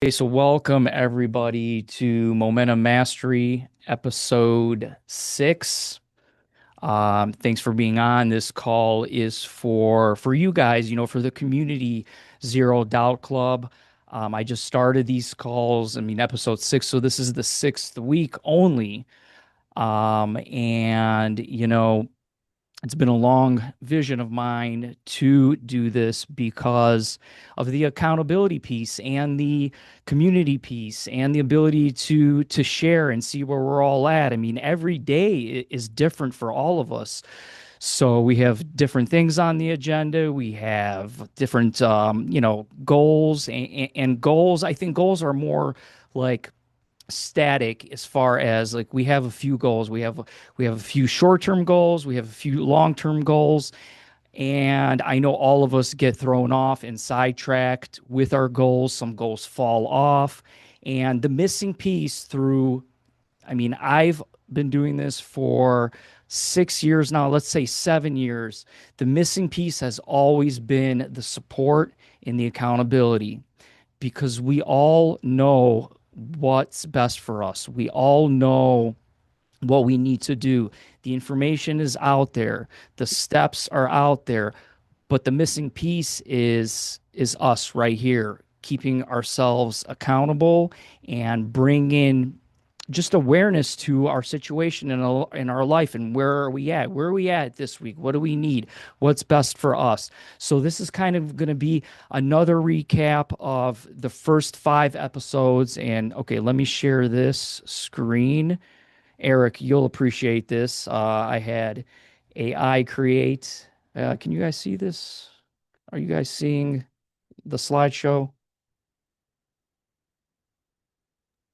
Okay, so welcome everybody to Momentum Mastery, episode 6. Thanks for being on. This call is for you guys, for the community Zero Doubt Club. I just started these calls. Episode 6, so this is the sixth week only. And it's been a long vision of mine to do this because of the accountability piece and the community piece and the ability to share and see where we're all at. Every day is different for all of us. So we have different things on the agenda. We have different, goals and goals. I think goals are more like static as far as like we have a few goals. We have a few short-term goals, we have a few long-term goals, and I know all of us get thrown off and sidetracked with our goals. Some goals fall off, and the missing piece through I've been doing this for 6 years now, let's say 7 years. The missing piece has always been the support and the accountability because we all know what's best for us. We all know what we need to do. The information is out there, the steps are out there, but the missing piece is us right here, keeping ourselves accountable and bringing just awareness to our situation in our life and where are we at this week, what do we need, what's best for us. So this is kind of going to be another recap of the first 5 episodes. And okay, let me share this screen. Eric, you'll appreciate this. I had AI create, can you guys see this? Are you guys seeing the slideshow?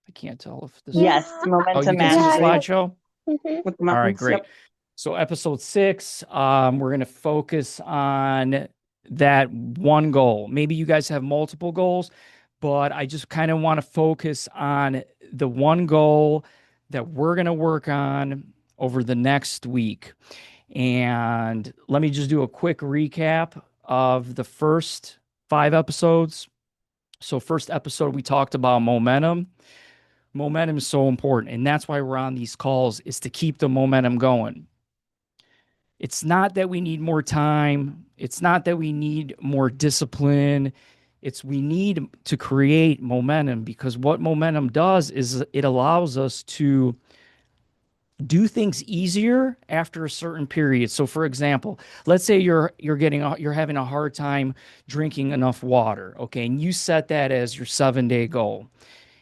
I can't tell if this is. Yes, Yeah. Oh, you momentum can see the Yeah. mastery slideshow? Mhm. with the All right, mountains. great. Yep. So episode 6, we're going to focus on that one goal. Maybe you guys have multiple goals, but I just kind of want to focus on the one goal that we're going to work on over the next week. And let me just do a quick recap of the first 5 episodes. So first episode, we talked about momentum. Momentum is so important, and that's why we're on these calls, is to keep the momentum going. It's not that we need more time. It's not that we need more discipline. It's we need to create momentum, because what momentum does is it allows us to do things easier after a certain period. So for example, let's say you're having a hard time drinking enough water, okay? And you set that as your 7-day goal.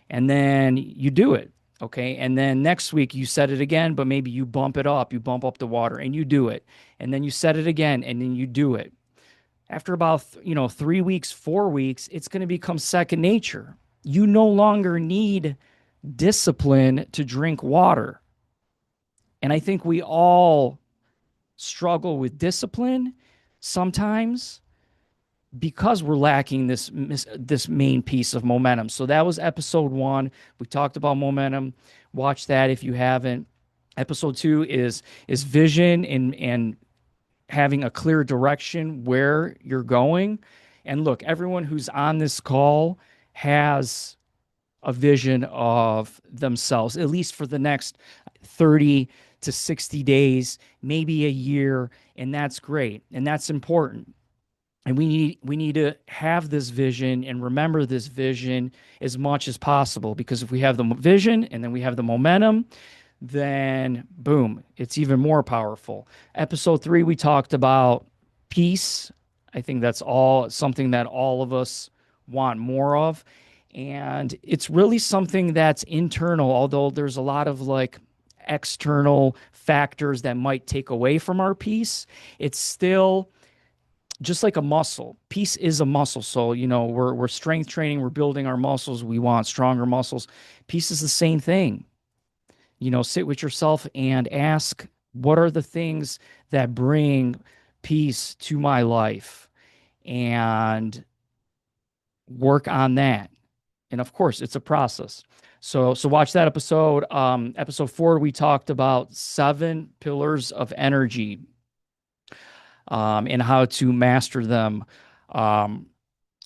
And then you do it. Okay. And then next week you set it again, but maybe you bump it up, you bump up the water and you do it. And then you set it again and then you do it. After about, 3 weeks, 4 weeks, it's going to become second nature. You no longer need discipline to drink water. And I think we all struggle with discipline sometimes because we're lacking this main piece of momentum. So that was episode 1. We talked about momentum. Watch that if you haven't. Episode 2 is vision and having a clear direction where you're going. And look, everyone who's on this call has a vision of themselves, at least for the next 30 to 60 days, maybe a year, and that's great and that's important. And we need to have this vision and remember this vision as much as possible, because if we have the vision and then we have the momentum, then boom, it's even more powerful. Episode 3, we talked about peace. I think that's all something that all of us want more of. And it's really something that's internal, although there's a lot of like external factors that might take away from our peace. It's still just like a muscle. Peace is a muscle. So, we're strength training, we're building our muscles, we want stronger muscles. Peace is the same thing. Sit with yourself and ask, what are the things that bring peace to my life? And work on that. And of course, it's a process. So watch that episode. Episode 4, we talked about 7 pillars of energy, and how to master them. Um,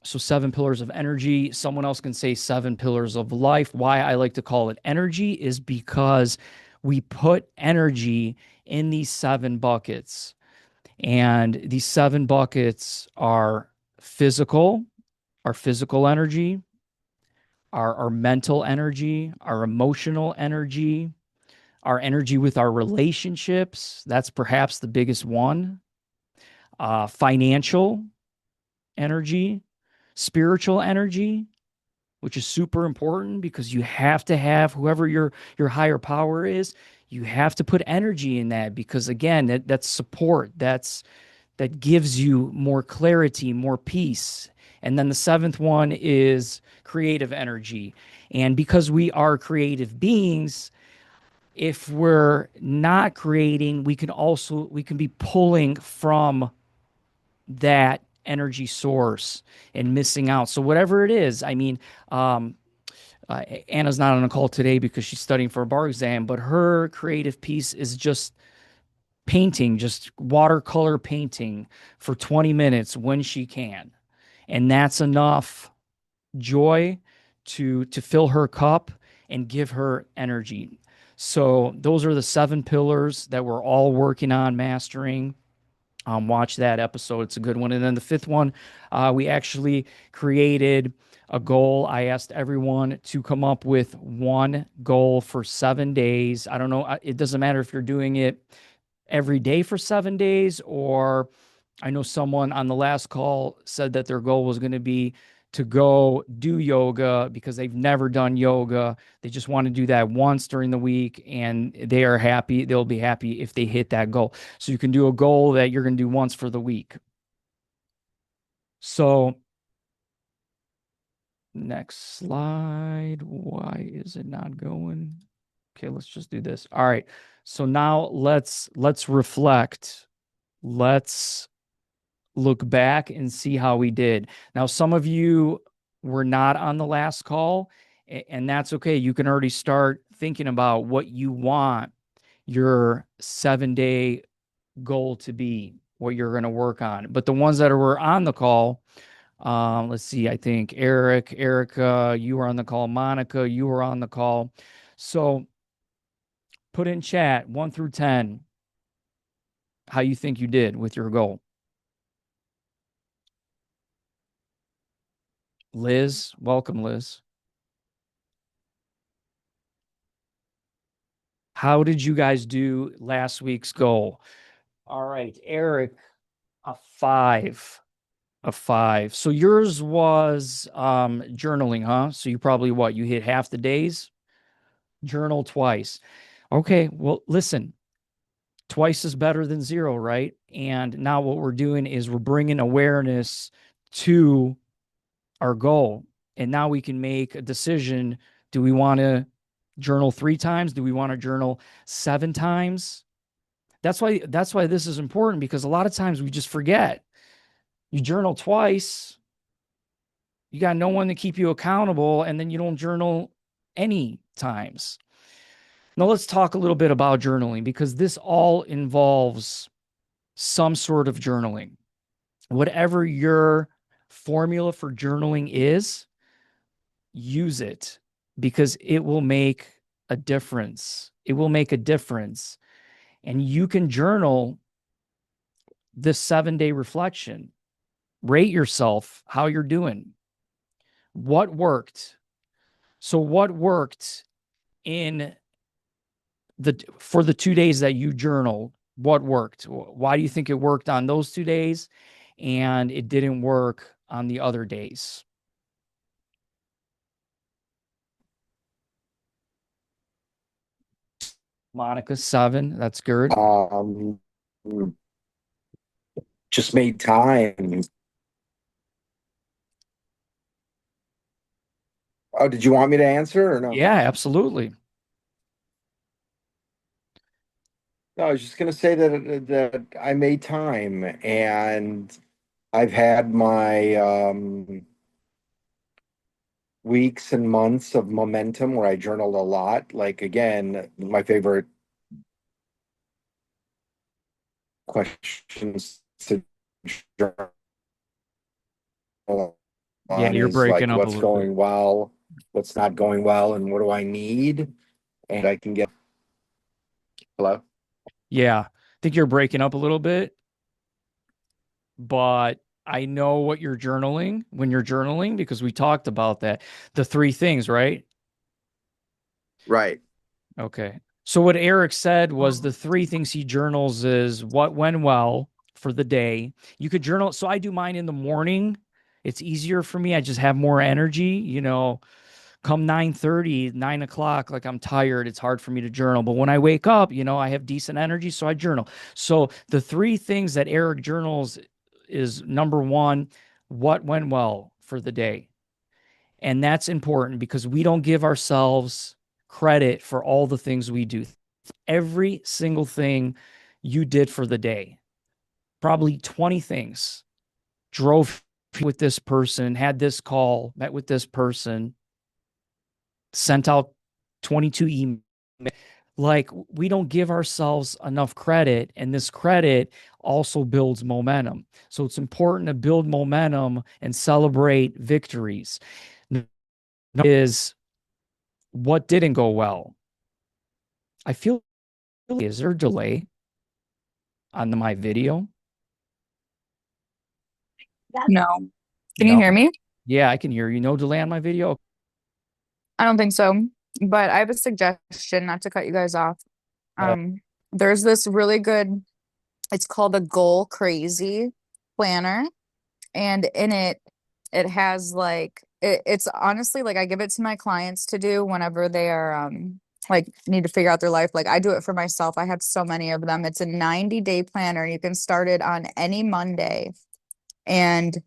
So, seven pillars of energy. Someone else can say seven pillars of life. Why I like to call it energy is because we put energy in these seven buckets. And these seven buckets are physical, our physical energy, our mental energy, our emotional energy, our energy with our relationships. That's perhaps the biggest one. Financial energy, spiritual energy, which is super important because you have to have whoever your higher power is, you have to put energy in that because again, that's support. That gives you more clarity, more peace. And then the seventh one is creative energy. And because we are creative beings, if we're not creating, we can be pulling from that energy source and missing out. So whatever it is, I mean, um, Anna's not on a call today because she's studying for a bar exam, but her creative piece is just painting, just watercolor painting for 20 minutes when she can. And that's enough joy to fill her cup and give her energy. So those are the seven pillars that we're all working on mastering. Watch that episode. It's a good one. And then the fifth one, we actually created a goal. I asked everyone to come up with one goal for 7 days. I don't know. It doesn't matter if you're doing it every day for 7 days, or I know someone on the last call said that their goal was going to be to go do yoga because they've never done yoga. They just want to do that once during the week and they are happy. They'll be happy if they hit that goal. So you can do a goal that you're going to do once for the week. So next slide. Why is it not going? Okay, let's just do this. All right. So now let's reflect. Let's look back and see how we did. Now, some of you were not on the last call, and that's okay. You can already start thinking about what you want your 7 day goal to be, what you're going to work on. But the ones that were on the call, let's see, I think Eric, Erica, you were on the call, Monica, you were on the call. So put in chat 1 through 10 how you think you did with your goal. Liz, welcome, Liz. How did you guys do last week's goal? All right, Eric, a five, a five. So yours was journaling, huh? So you probably what? You hit half the days, journal twice. Okay, well, listen, twice is better than zero, right? And now what we're doing is we're bringing awareness to our goal. And now we can make a decision. Do we want to journal 3 times? Do we want to journal 7 times? That's why this is important because a lot of times we just forget. You journal twice, you got no one to keep you accountable, and then you don't journal any times. Now let's talk a little bit about journaling because this all involves some sort of journaling. Whatever your formula for journaling is, use it because it will make a difference. It will make a difference. And you can journal this 7 day reflection. Rate yourself how you're doing. What worked? So what worked in the for the 2 days that you journal? What worked? Why do you think it worked on those 2 days and it didn't work on the other days? Monica, 7. That's good. Um, just made time. Oh, did you want me to answer or no? Yeah, absolutely. No, I was just gonna say that I made time and I've had my weeks and months of momentum where I journaled a lot. Like again, my favorite questions to journal Yeah, on you're is like breaking up a what's little bit. going well, what's not going well, and what do I need? And I can get, hello? Yeah, I think you're breaking up a little bit, but I know what you're journaling when you're journaling because we talked about that. The three things, right? Right. Okay. So what Eric said was the three things he journals is what went well for the day. You could journal. So I do mine in the morning. It's easier for me. I just have more energy, come 9:30, 9 o'clock, like I'm tired. It's hard for me to journal. But when I wake up, I have decent energy. So I journal. So the three things that Eric journals is number one, what went well for the day. And that's important because we don't give ourselves credit for all the things we do. Every single thing you did for the day, probably 20 things, drove with this person, had this call, met with this person, sent out 22 emails. Like we don't give ourselves enough credit, and this credit also builds momentum. So it's important to build momentum and celebrate victories. Is what didn't go well. I feel, is there a delay on my video? No. Can you No. hear me? Yeah, I can hear you. No delay on my video. I don't think so. But I have a suggestion, not to cut you guys off. Uh, There's this really good, it's called a Goal Crazy planner. And in it, it has it's honestly like I give it to my clients to do whenever they are like need to figure out their life. Like I do it for myself. I have so many of them. It's a 90-day planner. You can start it on any Monday. And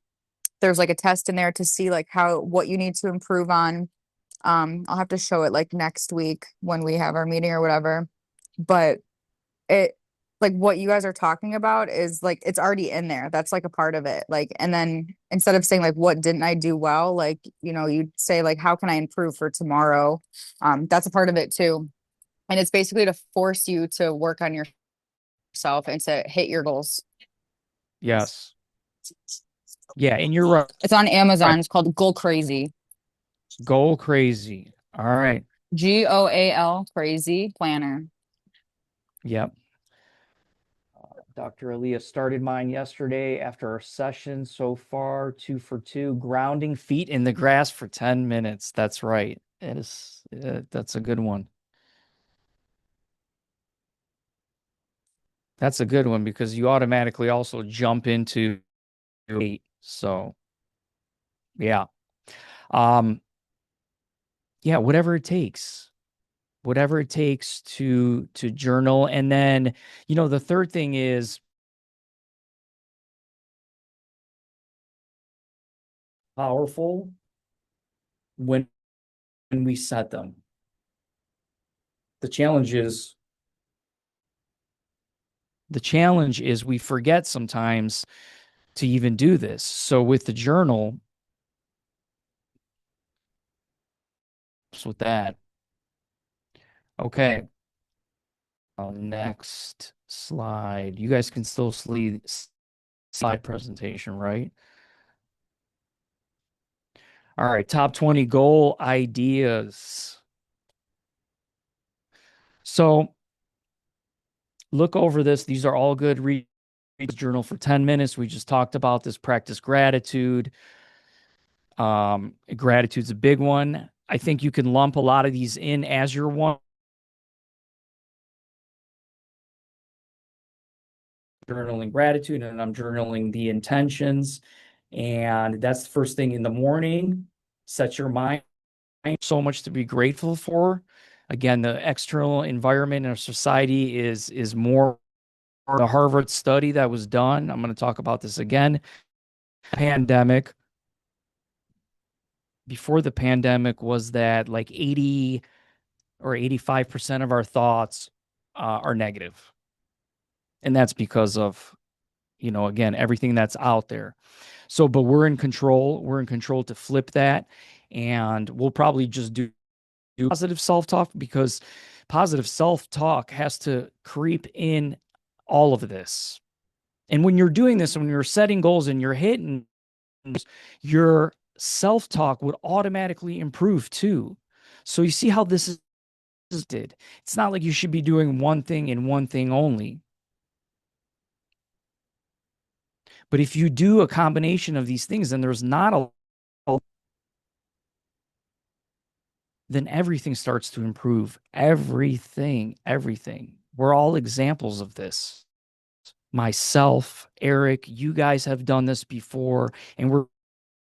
there's like a test in there to see like what you need to improve on. I'll have to show it like next week when we have our meeting or whatever. But it like what you guys are talking about is like it's already in there. That's like a part of it. Like, and then instead of saying like what didn't I do well, like, you'd say like how can I improve for tomorrow? That's a part of it too. And it's basically to force you to work on yourself and to hit your goals. yes. Yeah, and you're right. It's on Amazon. It's called Goal Crazy. Go crazy. All right. GOAL Crazy Planner. Yep. Dr. Aaliyah started mine yesterday after our session so far, 2 for 2, grounding feet in the grass for 10 minutes. That's right. It is, that's a good one. That's a good one because you automatically also jump into 8. So, yeah. Um, yeah, whatever it takes. Whatever it takes to journal. And then, the third thing is powerful when we set them. The challenge is we forget sometimes to even do this. So with the journal, with that. Okay. Next slide. You guys can still see slide presentation, right? All right, top 20 goal ideas. So look over this. These are all good. Read journal for 10 minutes. We just talked about this. Practice gratitude. Gratitude's a big one. I think you can lump a lot of these in as your one. Journaling gratitude, and I'm journaling the intentions. And that's the first thing in the morning. Set your mind. So much to be grateful for. Again, the external environment in our society is more. The Harvard study that was done, I'm going to talk about this again. Pandemic. Before the pandemic was that like 80 or 85% of our thoughts are negative. And that's because of, again, everything that's out there. So, but we're in control. We're in control to flip that. And we'll probably just do positive self-talk because positive self-talk has to creep in all of this. And when you're doing this, when you're setting goals and you're hitting, you're self-talk would automatically improve too. So you see how this is did. It's not like you should be doing one thing and one thing only. But if you do a combination of these things, then there's not a then everything starts to improve. Everything, everything. We're all examples of this. Myself, Eric, you guys have done this before, and we're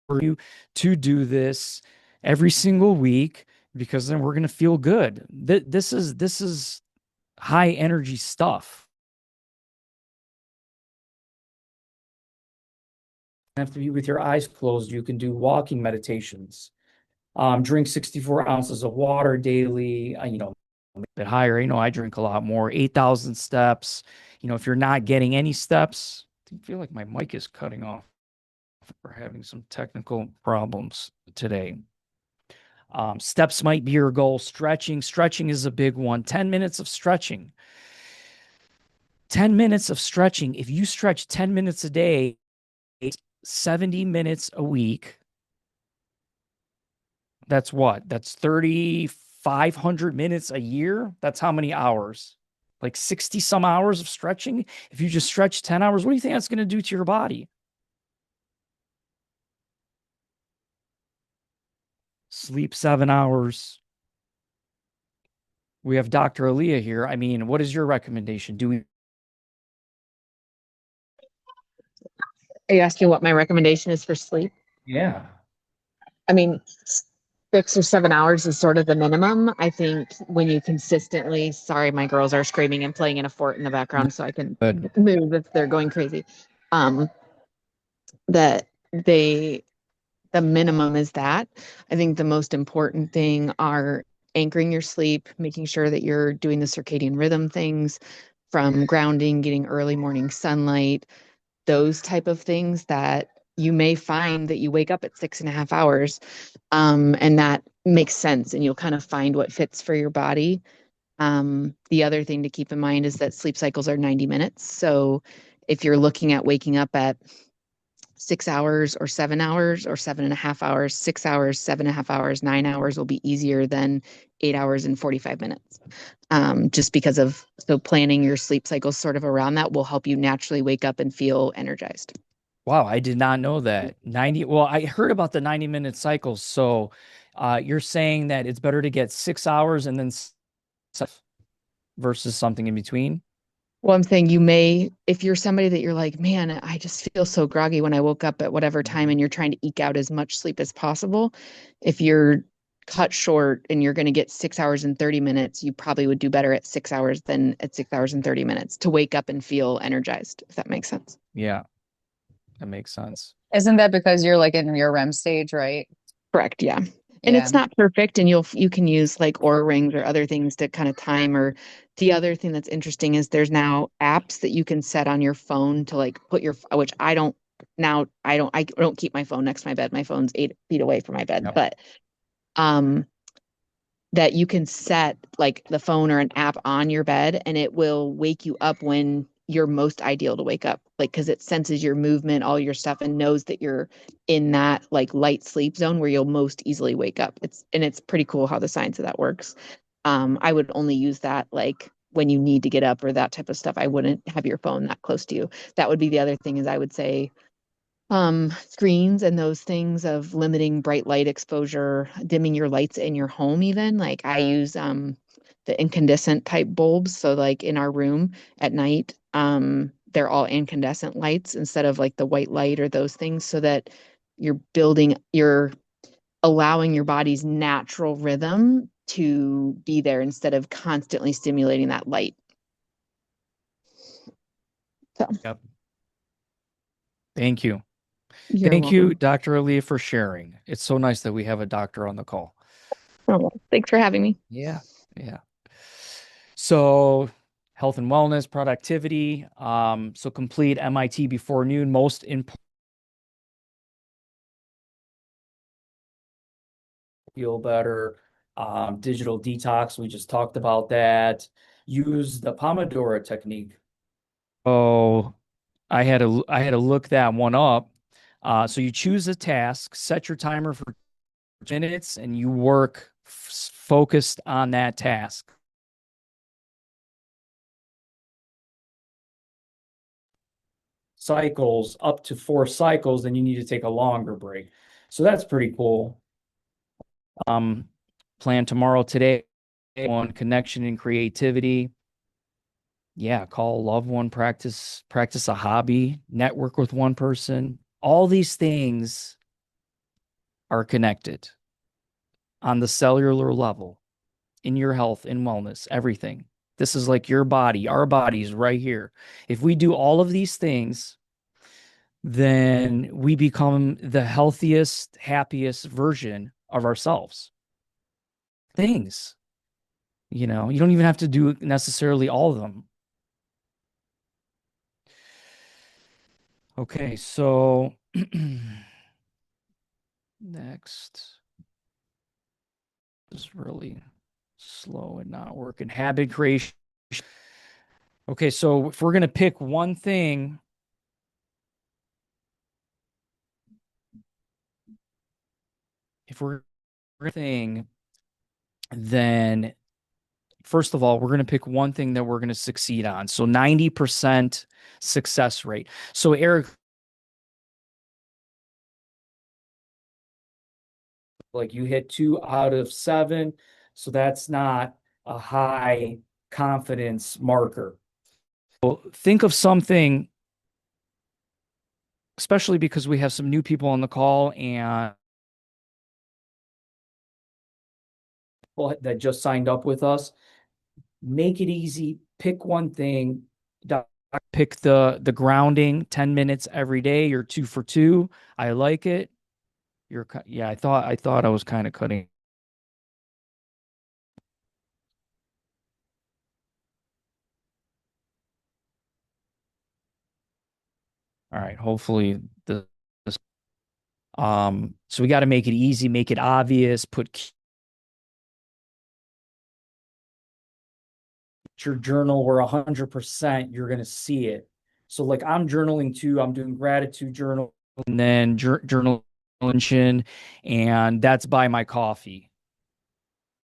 for you to do this every single week because then we're going to feel good. This is high energy stuff. After you with your eyes closed, you can do walking meditations. Drink 64 ounces of water daily. A bit higher. I drink a lot more. 8,000 steps. If you're not getting any steps, I feel like my mic is cutting off. We're having some technical problems today. Steps might be your goal. Stretching is a big one. 10 minutes of stretching. 10 minutes of stretching. If you stretch 10 minutes a day, 70 minutes a week, that's what? That's 3,500 minutes a year. That's how many hours? Like 60 some hours of stretching. If you just stretch 10 hours, what do you think that's going to do to your body? Sleep 7 hours. We have Dr. Aaliyah here. I mean, what is your recommendation? Do we? Are you asking what my recommendation is for sleep? Yeah. I mean, 6 or 7 hours is sort of the minimum. I think when you consistently, sorry, my girls are screaming and playing in a fort in the background, so I can But move if they're going crazy. Um, that they, the minimum is that. I think the most important thing are anchoring your sleep, making sure that you're doing the circadian rhythm things from grounding, getting early morning sunlight, those type of things that you may find that you wake up at 6.5 hours, and that makes sense and you'll kind of find what fits for your body. The other thing to keep in mind is that sleep cycles are 90 minutes. So if you're looking at waking up at 6 hours or 7 hours or 7.5 hours, 6 hours, 7.5 hours, 9 hours will be easier than 8 hours and 45 minutes. Just because of so planning your sleep cycles sort of around that will help you naturally wake up and feel energized. wow, I did not know that. 90, well, I heard about the 90-minute cycles. So you're saying that it's better to get 6 hours and then versus something in between? Well, I'm saying you may, if you're somebody that you're like, man, I just feel so groggy when I woke up at whatever time, and you're trying to eke out as much sleep as possible. If you're cut short and you're going to get 6 hours and 30 minutes, you probably would do better at 6 hours than at 6 hours and 30 minutes to wake up and feel energized, if that makes sense. Yeah, that makes sense. Isn't that because you're like in your REM stage, right? Correct. Yeah. And Yeah. it's not perfect, and you can use like Aura rings or other things to kind of time. Or the other thing that's interesting is there's now apps that you can set on your phone to like put your, which I don't now, I don't keep my phone next to my bed. My phone's 8 feet away from my bed, Yep. but um that you can set like the phone or an app on your bed, and it will wake you up when you're most ideal to wake up, like because it senses your movement, all your stuff, and knows that you're in that like light sleep zone where you'll most easily wake up. It's pretty cool how the science of that works. I would only use that like when you need to get up or that type of stuff. I wouldn't have your phone that close to you. That would be the other thing, is I would say screens and those things of limiting bright light exposure, dimming your lights in your home. Even like I use the incandescent type bulbs, so like in our room at night, they're all incandescent lights instead of like the white light or those things, so that you're allowing your body's natural rhythm to be there instead of constantly stimulating that light. So Yep. Thank you. you're Thank you, welcome. Dr. Aaliyah, for sharing. It's so nice that we have a doctor on the call. Oh, well, thanks for having me. Yeah. Yeah. So health and wellness, productivity. So complete MIT before noon. Most important, feel better. Digital detox. We just talked about that. Use the Pomodoro technique. Oh, I had to look that one up. So you choose a task, set your timer for minutes, and you work focused on that task. Cycles up to 4 cycles, then you need to take a longer break. So that's pretty cool. Plan tomorrow, today, on connection and creativity. Yeah, call a loved one, practice a hobby, network with one person. All these things are connected on the cellular level in your health and wellness, everything. This is like your body, our bodies right here. If we do all of these things, then we become the healthiest, happiest version of ourselves. Things, you don't even have to do necessarily all of them. Okay, so next is really slow and not working. Habit creation. Okay, so if we're going to pick one thing, if we're thing, then first of all, we're going to pick one thing that we're going to succeed on. So 90% success rate. So Eric, like you hit 2 out of 7. So that's not a high confidence marker. So think of something, especially because we have some new people on the call and that just signed up with us. Make it easy. Pick one thing. Pick the grounding 10 minutes every day. You're 2 for 2. I like it. Yeah, I thought I was kind of cutting. All right, hopefully this so we got to make it easy, make it obvious, put your journal where 100% you're going to see it. So like I'm journaling too, I'm doing gratitude journal and then journal, and that's by my coffee.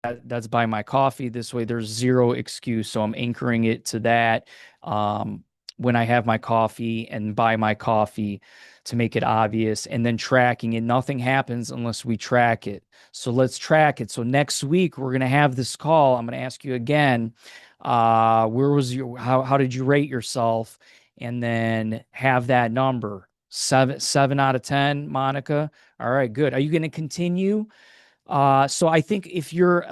That's by my coffee. This way there's zero excuse. So I'm anchoring it to that when I have my coffee and buy my coffee to make it obvious and then tracking it. Nothing happens unless we track it. So let's track it. So next week we're going to have this call. I'm going to ask you again, where was how did you rate yourself? And then have that number. 7 out of 10, Monica. All right, good. Are you going to continue? So I think if you're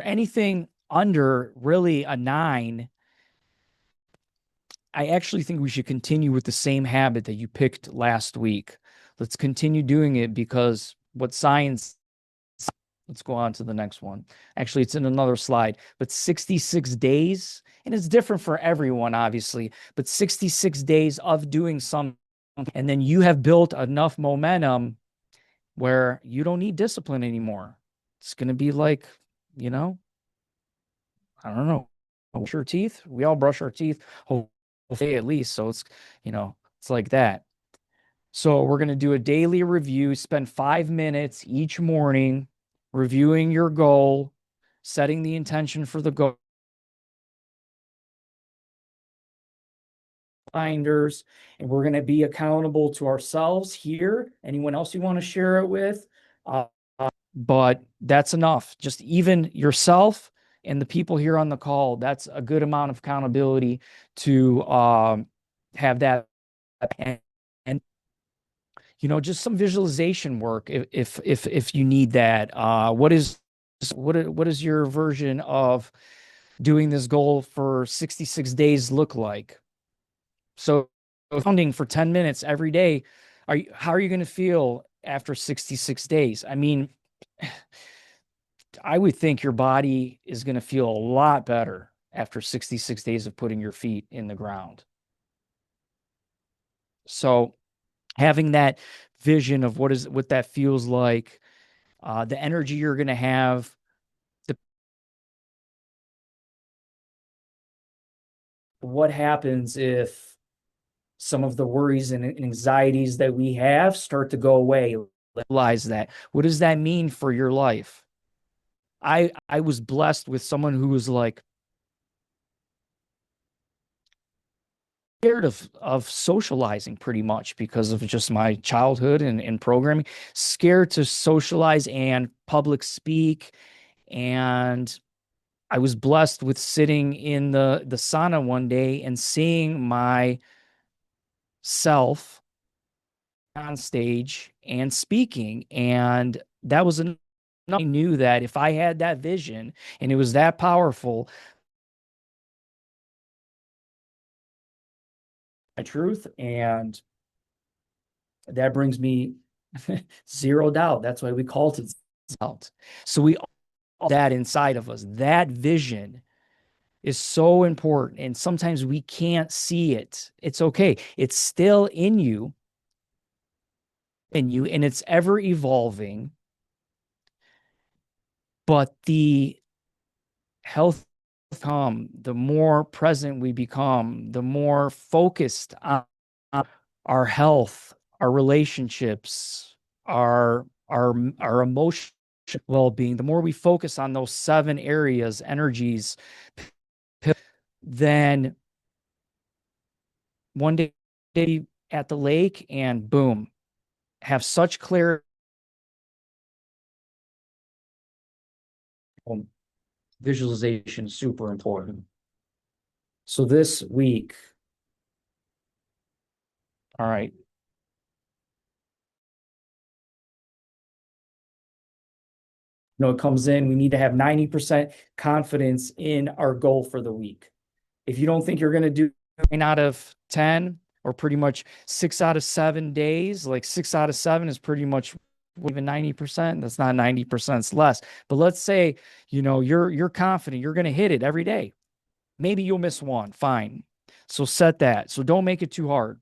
anything under really a 9, I actually think we should continue with the same habit that you picked last week. Let's continue doing it because what science, let's go on to the next one. Actually, it's in another slide, but 66 days, and it's different for everyone, obviously, but 66 days of doing something, and then you have built enough momentum where you don't need discipline anymore. It's going to be like, you know, I don't know, brush your teeth. We all brush our teeth, hopefully at least. So it's like that. So we're going to do a daily review, spend 5 minutes each morning reviewing your goal, setting the intention for the goal, binders, and we're going to be accountable to ourselves here. Anyone else you want to share it with? Uh, but that's enough. Just even yourself and the people here on the call, that's a good amount of accountability to have that. And just some visualization work if you need that. What is your version of doing this goal for 66 days look like? So pounding for 10 minutes every day, how are you going to feel after 66 days? I mean, I would think your body is going to feel a lot better after 66 days of putting your feet in the ground. So having that vision of what that feels like, the energy you're going to have, what happens if some of the worries and anxieties that we have start to go away. Realize that. What does that mean for your life? I was blessed with someone who was like scared of socializing pretty much because of just my childhood and programming, scared to socialize and public speak. And I was blessed with sitting in the sauna one day and seeing myself on stage and speaking. And that was an I knew that if I had that vision and it was that powerful, my truth, and that brings me zero doubt. That's why we call it out. So we all that inside of us, that vision is so important. And sometimes we can't see it. It's okay. It's still in you, and it's ever evolving. But the health the more present we become, the more focused on our health, our relationships, our emotional well-being, the more we focus on those 7 areas, energies, then one day at the lake and boom, have such clarity. Visualization is super important. So this week, all right, it comes in, we need to have 90% confidence in our goal for the week. If you don't think you're going to do 9 out of 10 or pretty much 6 out of 7 days, like 6 out of 7 is pretty much even 90%. That's not 90%, it's less. But let's say, you're confident you're going to hit it every day. Maybe you'll miss one. Fine. So set that. So don't make it too hard.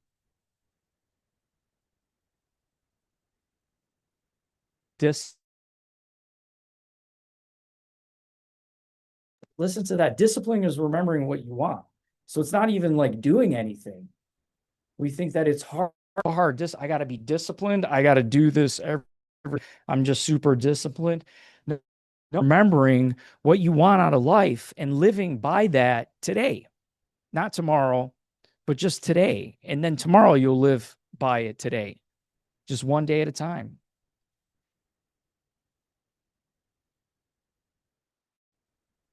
Listen to that. Discipline is remembering what you want. So it's not even like doing anything. We think that it's hard. I got to be disciplined. I got to do this I'm just super disciplined. No, remembering what you want out of life and living by that today, not tomorrow, but just today. And then tomorrow you'll live by it today, just one day at a time.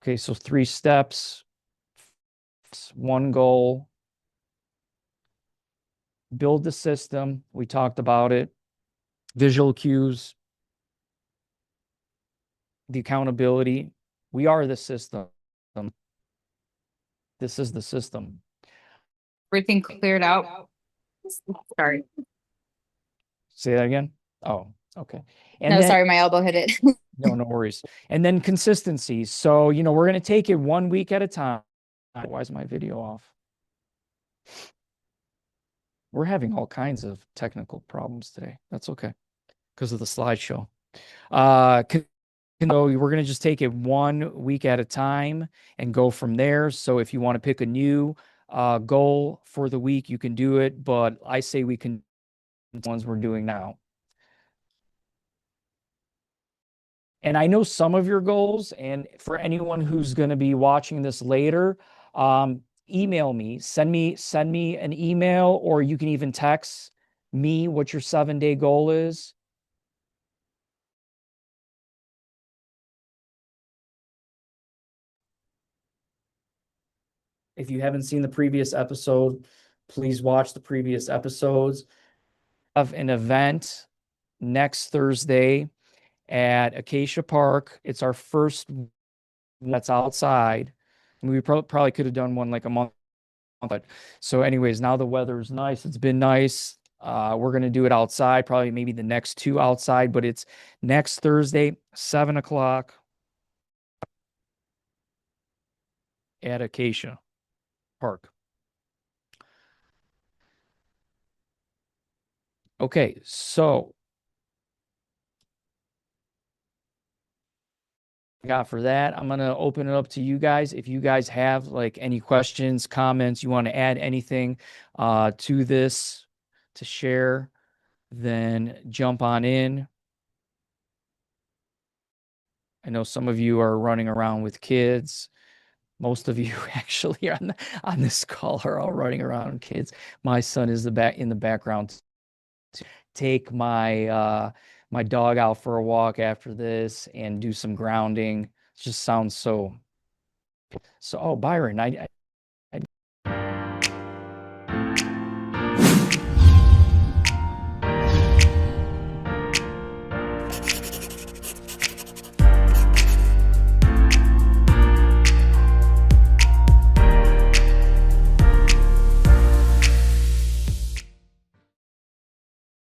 Okay, so 3 steps, 1 goal, build the system. We talked about it. Visual cues, the accountability. We are the system. This is the system. Everything cleared out. Sorry. Say that again. Oh, okay. And No, then, sorry, my elbow hit it. no worries. And then consistency. So, we're going to take it 1 week at a time. Why is my video off? We're having all kinds of technical problems today. That's okay because of the slideshow. We're going to just take it 1 week at a time and go from there. So if you want to pick a new goal for the week, you can do it. But I say we can ones we're doing now. And I know some of your goals, and for anyone who's going to be watching this later, email me, send me an email, or you can even text me what your 7-day goal is. If you haven't seen the previous episode, please watch the previous episodes. Of an event next Thursday at Acacia Park. It's our first that's outside. We probably could have done one like a month. But so anyways, now the weather is nice. It's been nice. We're going to do it outside, probably maybe the next 2 outside, but it's next Thursday, 7 o'clock at Acacia Park. Okay, so got for that. I'm going to open it up to you guys. If you guys have like any questions, comments, you want to add anything to this to share, then jump on in. I know some of you are running around with kids. Most of you actually on this call are all running around with kids. My son is in the background. Take my dog out for a walk after this and do some grounding. It just sounds so. Oh, Byron, I